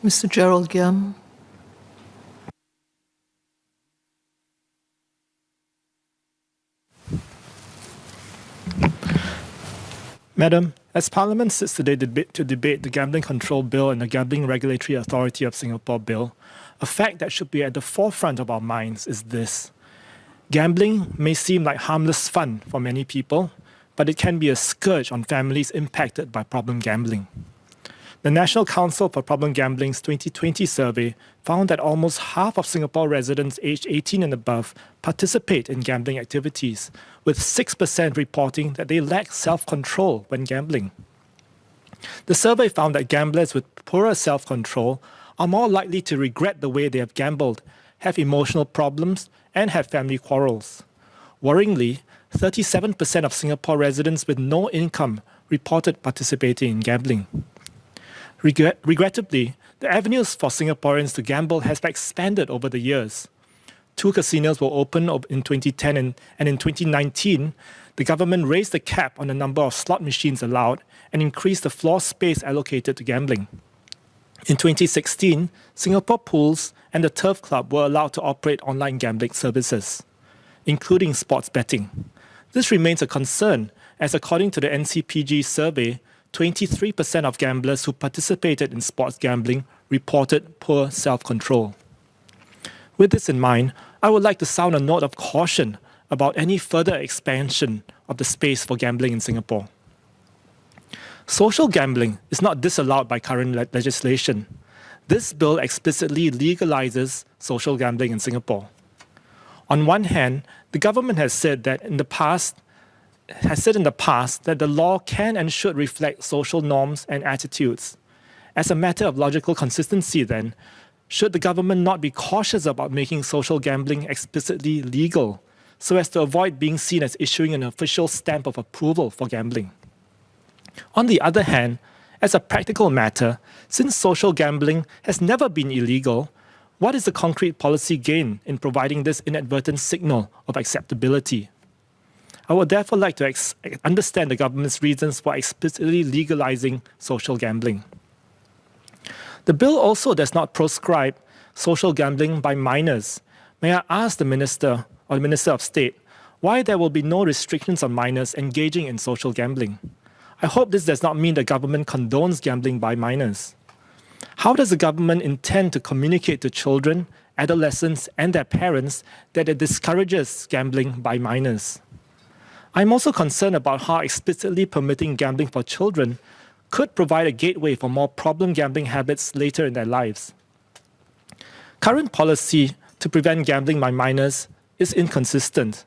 Mr. Gerald Giam. Madam, as Parliament sits today to debate the Gambling Control Bill and the Gambling Regulatory Authority of Singapore Bill, a fact that should be at the forefront of our minds is this. Gambling may seem like harmless fun for many people, but it can be a scourge on families impacted by problem gambling. The National Council for Problem Gambling's 2020 survey found that almost half of Singapore residents aged 18 and above participate in gambling activities, with 6% reporting that they lack self-control when gambling. The survey found that gamblers with poorer self-control are more likely to regret the way they have gambled, have emotional problems, and have family quarrels. Worryingly, 37% of Singapore residents with no income reported participating in gambling. Regrettably, the avenues for Singaporeans to gamble has expanded over the years. 2 casinos were opened in 2010 and in 2019, the government raised the cap on the number of slot machines allowed and increased the floor space allocated to gambling. In 2016, Singapore Pools and the Turf Club were allowed to operate online gambling services, including sports betting. This remains a concern, as according to the NCPG survey, 23% of gamblers who participated in sports gambling reported poor self-control. With this in mind, I would like to sound a note of caution about any further expansion of the space for gambling in Singapore. Social gambling is not disallowed by current legislation. This bill explicitly legalizes social gambling in Singapore. On one hand, the government has said in the past that the law can and should reflect social norms and attitudes. As a matter of logical consistency, then, should the government not be cautious about making social gambling explicitly legal, so as to avoid being seen as issuing an official stamp of approval for gambling? On the other hand, as a practical matter, since social gambling has never been illegal, what is the concrete policy gain in providing this inadvertent signal of acceptability? I would therefore like to understand the government's reasons for explicitly legalizing social gambling. The bill also does not proscribe social gambling by minors. May I ask the Minister or the Minister of State why there will be no restrictions on minors engaging in social gambling? I hope this does not mean the government condones gambling by minors. How does the government intend to communicate to children, adolescents, and their parents that it discourages gambling by minors? I'm also concerned about how explicitly permitting gambling for children could provide a gateway for more problem gambling habits later in their lives. Current policy to prevent gambling by minors is inconsistent.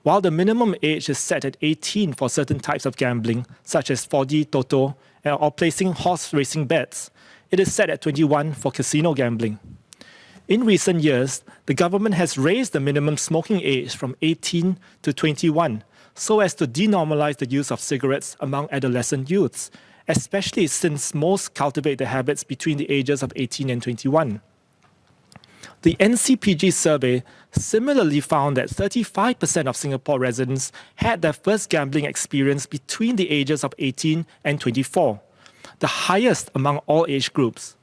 While the minimum age is set at 18 for certain types of gambling, such as 4D, Toto, or placing horse racing bets, it is set at 21 for casino gambling. In recent years, the government has raised the minimum smoking age from 18 to 21, so as to denormalize the use of cigarettes among adolescent youths, especially since most cultivate the habits between the ages of 18 and 21. The NCPG survey similarly found that 35% of Singapore residents had their first gambling experience between the ages of 18 and 24, the highest among all age groups.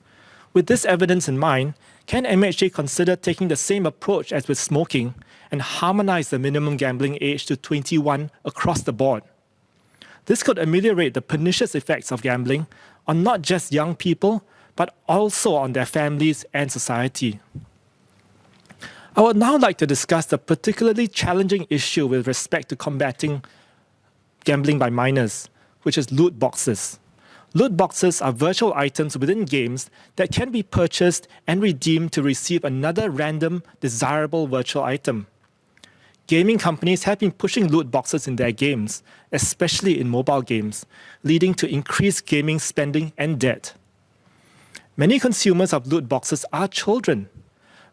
With this evidence in mind, can MHA consider taking the same approach as with smoking and harmonize the minimum gambling age to 21 across the board? This could ameliorate the pernicious effects of gambling on not just young people, but also on their families and society. I would now like to discuss the particularly challenging issue with respect to combating gambling by minors, which is loot boxes. Loot boxes are virtual items within games that can be purchased and redeemed to receive another random, desirable virtual item. Gaming companies have been pushing loot boxes in their games, especially in mobile games, leading to increased gaming spending and debt. Many consumers of loot boxes are children.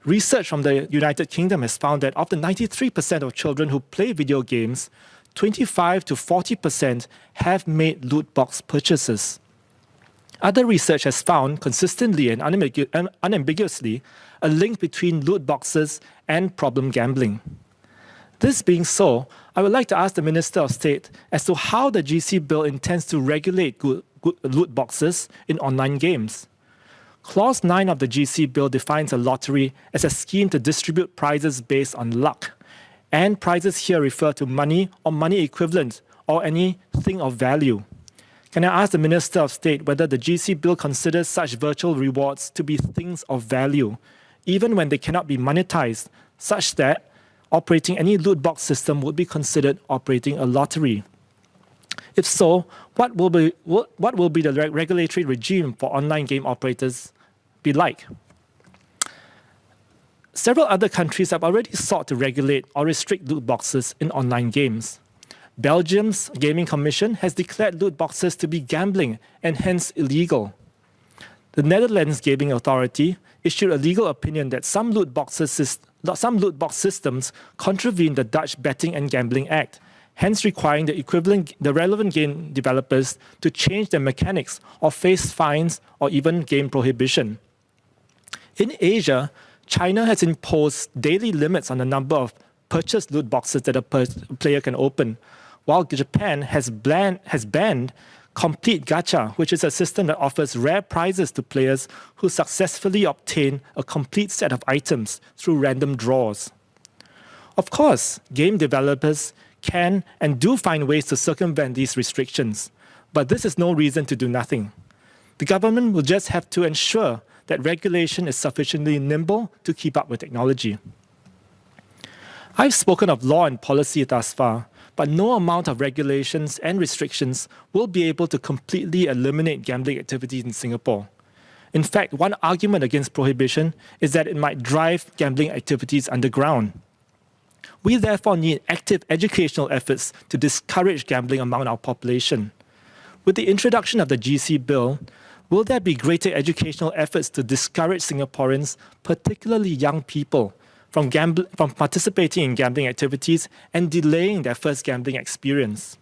Research from the United Kingdom has found that of the 93% of children who play video games, 25 to 40% have made loot box purchases. Other research has found consistently and unambiguously a link between loot boxes and problem gambling. This being so, I would like to ask the Minister of State as to how the GC bill intends to regulate loot boxes in online games. Clause 9 of the GC bill defines a lottery as a scheme to distribute prizes based on luck. And prizes here refer to money or money equivalent or anything of value. Can I ask the Minister of State whether the GC bill considers such virtual rewards to be things of value, even when they cannot be monetized, such that operating any loot box system would be considered operating a lottery? If so, what will be the regulatory regime for online game operators be like? Several other countries have already sought to regulate or restrict loot boxes in online games. Belgium's Gaming Commission has declared loot boxes to be gambling and hence illegal. The Netherlands Gaming Authority issued a legal opinion that some loot box systems contravene the Dutch Betting and Gambling Act, hence requiring the relevant game developers to change their mechanics or face fines or even game prohibition. In Asia, China has imposed daily limits on the number of purchased loot boxes that a player can open, while Japan has banned Complete Gacha, which is a system that offers rare prizes to players who successfully obtain a complete set of items through random draws. Of course, game developers can and do find ways to circumvent these restrictions, but this is no reason to do nothing. The government will just have to ensure that regulation is sufficiently nimble to keep up with technology. I've spoken of law and policy thus far, but no amount of regulations and restrictions will be able to completely eliminate gambling activities in Singapore. In fact, one argument against prohibition is that it might drive gambling activities underground. We therefore need active educational efforts to discourage gambling among our population. With the introduction of the GC bill, will there be greater educational efforts to discourage Singaporeans, particularly young people, from participating in gambling activities and delaying their first gambling experience?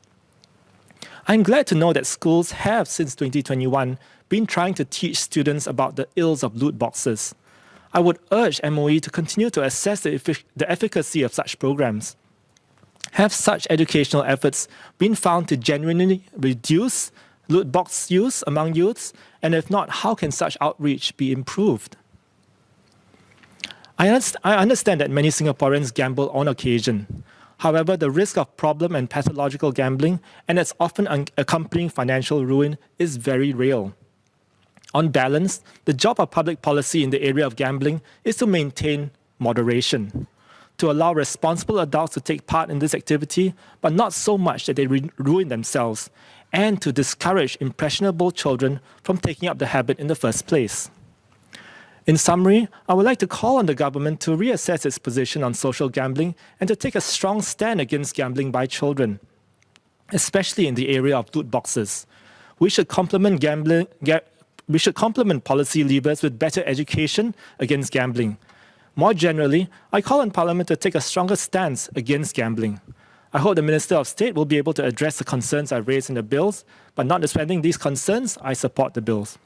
I'm glad to know that schools have, since 2021, been trying to teach students about the ills of loot boxes. I would urge MOE to continue to assess the efficacy of such programs. Have such educational efforts been found to genuinely reduce loot box use among youths? And if not, how can such outreach be improved? I understand that many Singaporeans gamble on occasion. However, the risk of problem and pathological gambling and its often accompanying financial ruin is very real. On balance, the job of public policy in the area of gambling is to maintain moderation, to allow responsible adults to take part in this activity, but not so much that they ruin themselves, and to discourage impressionable children from taking up the habit in the first place. In summary, I would like to call on the government to reassess its position on social gambling and to take a strong stand against gambling by children, especially in the area of loot boxes. We should complement policy levers with better education against gambling. More generally, I call on Parliament to take a stronger stance against gambling. I hope the Minister of State will be able to address the concerns I raised in the bills, but notwithstanding these concerns, I support the bills.